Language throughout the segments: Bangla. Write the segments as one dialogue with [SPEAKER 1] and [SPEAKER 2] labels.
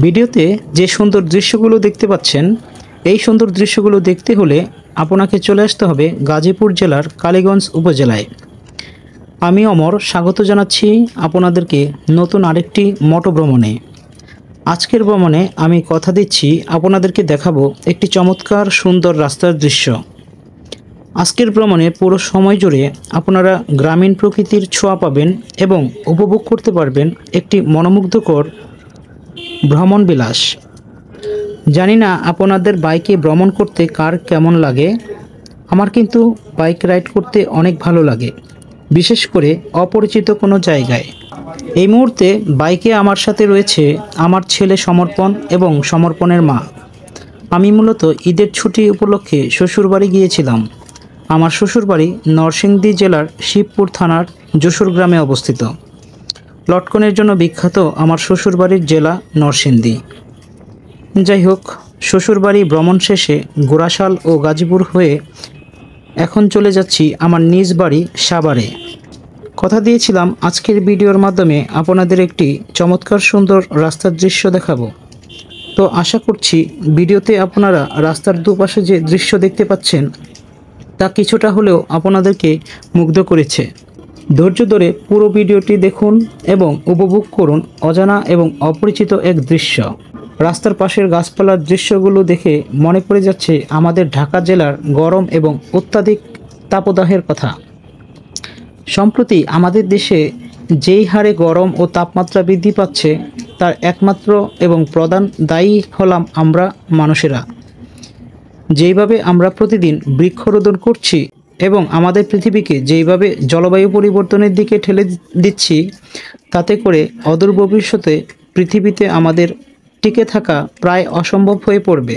[SPEAKER 1] ভিডিওতে যে সুন্দর দৃশ্যগুলো দেখতে পাচ্ছেন, এই সুন্দর দৃশ্যগুলো দেখতে হলে আপনাকে চলে আসতে হবে গাজীপুর জেলার কালীগঞ্জ উপজেলায়। আমি অমর স্বাগত জানাচ্ছি আপনাদেরকে নতুন আরেকটি মোটো ভ্রমণে। আজকের ভ্রমণে আমি কথা দিচ্ছি আপনাদেরকে দেখাবো একটি চমৎকার সুন্দর রাস্তার দৃশ্য। আজকের ভ্রমণে পুরো সময় জুড়ে আপনারা গ্রামীণ প্রকৃতির ছোঁয়া পাবেন এবং উপভোগ করতে পারবেন একটি মনোমুগ্ধকর ভ্রমণ বিলাস। জানি না আপনাদের বাইকে ভ্রমণ করতে কার কেমন লাগে, আমার কিন্তু বাইক রাইড করতে অনেক ভালো লাগে, বিশেষ করে অপরিচিত কোনো জায়গায়। এই মুহূর্তে বাইকে আমার সাথে রয়েছে আমার ছেলে সমর্পণ এবং সমর্পণের মা। আমি মূলত ঈদের ছুটি উপলক্ষে শ্বশুরবাড়ি গিয়েছিলাম। আমার শ্বশুরবাড়ি নরসিংদী জেলার শিবপুর থানার যশোর গ্রামে অবস্থিত। লটকনের জন্য বিখ্যাত আমার শ্বশুরবাড়ির জেলা নরসিংদী। যাই হোক, শ্বশুরবাড়ি ভ্রমণ শেষে গোড়াশাল ও গাজীপুর হয়ে এখন চলে যাচ্ছি আমার নিজ বাড়ি সাভারে। কথা দিয়েছিলাম আজকের ভিডিওর মাধ্যমে আপনাদের একটি চমৎকার সুন্দর রাস্তার দৃশ্য দেখাবো। তো আশা করছি ভিডিওতে আপনারা রাস্তার দুপাশে যে দৃশ্য দেখতে পাচ্ছেন তা কিছুটা হলেও আপনাদেরকে মুগ্ধ করেছে। ধৈর্য ধরে পুরো ভিডিওটি দেখুন এবং উপভোগ করুন অজানা এবং অপরিচিত এক দৃশ্য। রাস্তার পাশের গাছপালার দৃশ্যগুলো দেখে মনে পড়ে যাচ্ছে আমাদের ঢাকা জেলার গরম এবং অত্যাধিক তাপদাহের কথা। সম্প্রতি আমাদের দেশে যেই হারে গরম ও তাপমাত্রা বৃদ্ধি পাচ্ছে তার একমাত্র এবং প্রধান দায়ী হলাম আমরা মানুষেরা। যেইভাবে আমরা প্রতিদিন বৃক্ষরোপণ করছি এবং আমাদের পৃথিবীকে যেইভাবে জলবায়ু পরিবর্তনের দিকে ঠেলে দিচ্ছি, তাতে করে অদূর ভবিষ্যতে পৃথিবীতে আমাদের টিকে থাকা প্রায় অসম্ভব হয়ে পড়বে।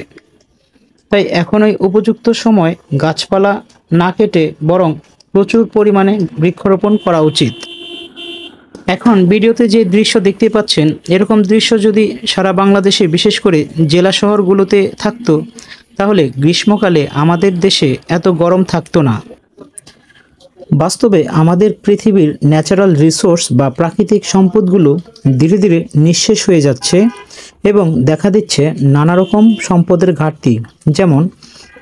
[SPEAKER 1] তাই এখনই উপযুক্ত সময় গাছপালা না কেটে বরং প্রচুর পরিমাণে বৃক্ষরোপণ করা উচিত। এখন ভিডিওতে যে দৃশ্য দেখতে পাচ্ছেন, এরকম দৃশ্য যদি সারা বাংলাদেশে বিশেষ করে জেলা শহরগুলোতে থাকতো তাহলে গ্রীষ্মকালে আমাদের দেশে এত গরম থাকতো না। বাস্তবে আমাদের পৃথিবীর ন্যাচারাল রিসোর্স বা প্রাকৃতিক সম্পদগুলো ধীরে ধীরে নিঃশেষ হয়ে যাচ্ছে এবং দেখা দিচ্ছে নানা রকম সম্পদের ঘাটতি, যেমন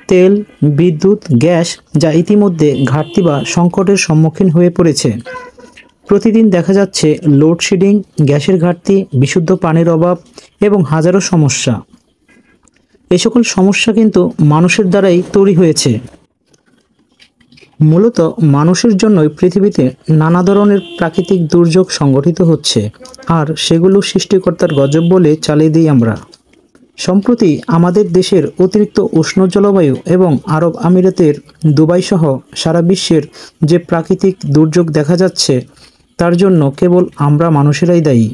[SPEAKER 1] তেল, বিদ্যুৎ, গ্যাস, যা ইতিমধ্যে ঘাটতি বা সংকটের সম্মুখীন হয়ে পড়েছে। প্রতিদিন দেখা যাচ্ছে লোডশেডিং, গ্যাসের ঘাটতি, বিশুদ্ধ পানির অভাব এবং হাজারো সমস্যা। এই সকল সমস্যা কিন্তু মানুষের দ্বারাই তৈরি হয়েছে। মূলত মানুষের জন্যই পৃথিবীতে নানা ধরনের প্রাকৃতিক দুর্যোগ সংঘটিত হচ্ছে, আর সেগুলো সৃষ্টিকর্তার গজব বলে চালিয়ে দিই আমরা। সম্প্রতি আমাদের দেশের অতিরিক্ত উষ্ণ জলবায়ু এবং আরব আমিরাতের দুবাই সহ সারা বিশ্বের যে প্রাকৃতিক দুর্যোগ দেখা যাচ্ছে তার জন্য কেবল আমরা মানুষেরাই দায়ী।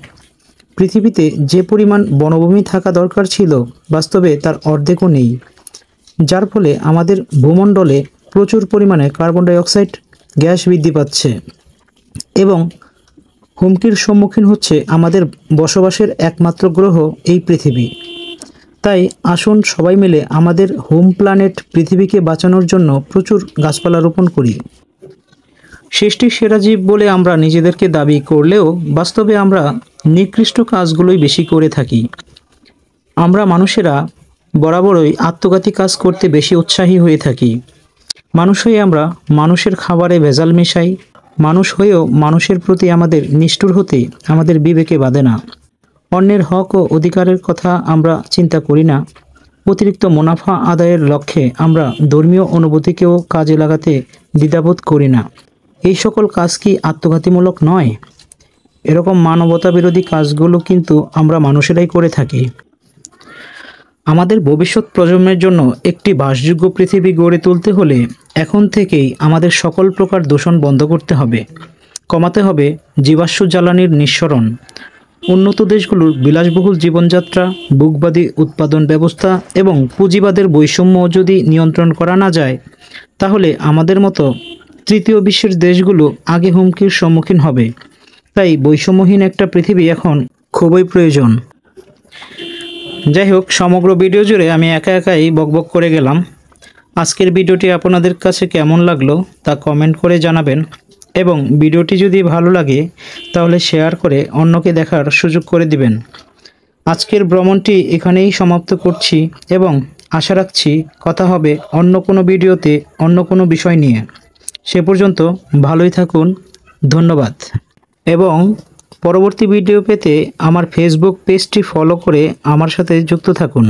[SPEAKER 1] পৃথিবীতে যে পরিমাণ বনভূমি থাকা দরকার ছিল বাস্তবে তার অর্ধেকও নেই, যার ফলে আমাদের ভূমণ্ডলে প্রচুর পরিমাণে কার্বন ডাইঅক্সাইড গ্যাস বৃদ্ধি পাচ্ছে এবং হুমকির সম্মুখীন হচ্ছে আমাদের বসবাসের একমাত্র গ্রহ এই পৃথিবী। তাই আসুন সবাই মিলে আমাদের হোম প্ল্যানেট পৃথিবীকে বাঁচানোর জন্য প্রচুর গাছপালা রোপণ করি। সৃষ্টির সেরা জীব বলে আমরা নিজেদেরকে দাবি করলেও বাস্তবে আমরা নিকৃষ্ট কাজগুলোই বেশি করে থাকি। আমরা মানুষেরা বরাবরই আত্মঘাতী কাজ করতে বেশি উৎসাহী হয়ে থাকি। মানুষ হয়ে আমরা মানুষের খাবারে ভেজাল মেশাই। মানুষ হয়েও মানুষের প্রতি আমাদের নিষ্ঠুর হতে আমাদের বিবেকে বাধে না। অন্যের হক ও অধিকারের কথা আমরা চিন্তা করি না। অতিরিক্ত মুনাফা আদায়ের লক্ষ্যে আমরা ধর্মীয় অনুভূতিকেও কাজে লাগাতে দ্বিধাবোধ করি না। এই সকল কাজ কি আত্মঘাতীমূলক নয়? এরকম মানবতা বিরোধী কাজগুলো কিন্তু আমরা মানুষেরাই করে থাকি। আমাদের ভবিষ্যৎ প্রজন্মের জন্য একটি বাসযোগ্য পৃথিবী গড়ে তুলতে হলে এখন থেকেই আমাদের সকল প্রকার দূষণ বন্ধ করতে হবে, কমাতে হবে জীবাশ্ম জ্বালানির নিঃসরণ। উন্নত দেশগুলোর বিলাসবহুল জীবনযাত্রা, বুকবাদী উৎপাদন ব্যবস্থা এবং পুঁজিবাদের বৈষম্য যদি নিয়ন্ত্রণ করা না যায় তাহলে আমাদের মতো তৃতীয় বিশ্বের দেশগুলো আগে হুমকির সম্মুখীন হবে। তাই বৈষম্যহীন একটা পৃথিবী এখন খুবই প্রয়োজন। যাই হোক, সমগ্র ভিডিও জুড়ে আমি একা একাই বকবক করে গেলাম। আজকের ভিডিওটি আপনাদের কাছে কেমন লাগলো তা কমেন্ট করে জানাবেন এবং ভিডিওটি যদি ভালো লাগে তাহলে শেয়ার করে অন্যকে দেখার সুযোগ করে দিবেন। আজকের ভ্রমণটি এখানেই সমাপ্ত করছি এবং আশা রাখছি কথা হবে অন্য কোনো ভিডিওতে অন্য কোনো বিষয় নিয়ে। সে পর্যন্ত ভালোই থাকুন, ধন্যবাদ। এবং পরবর্তী ভিডিও পেতে আমার ফেসবুক পেজটি ফলো করে আমার সাথে যুক্ত থাকুন।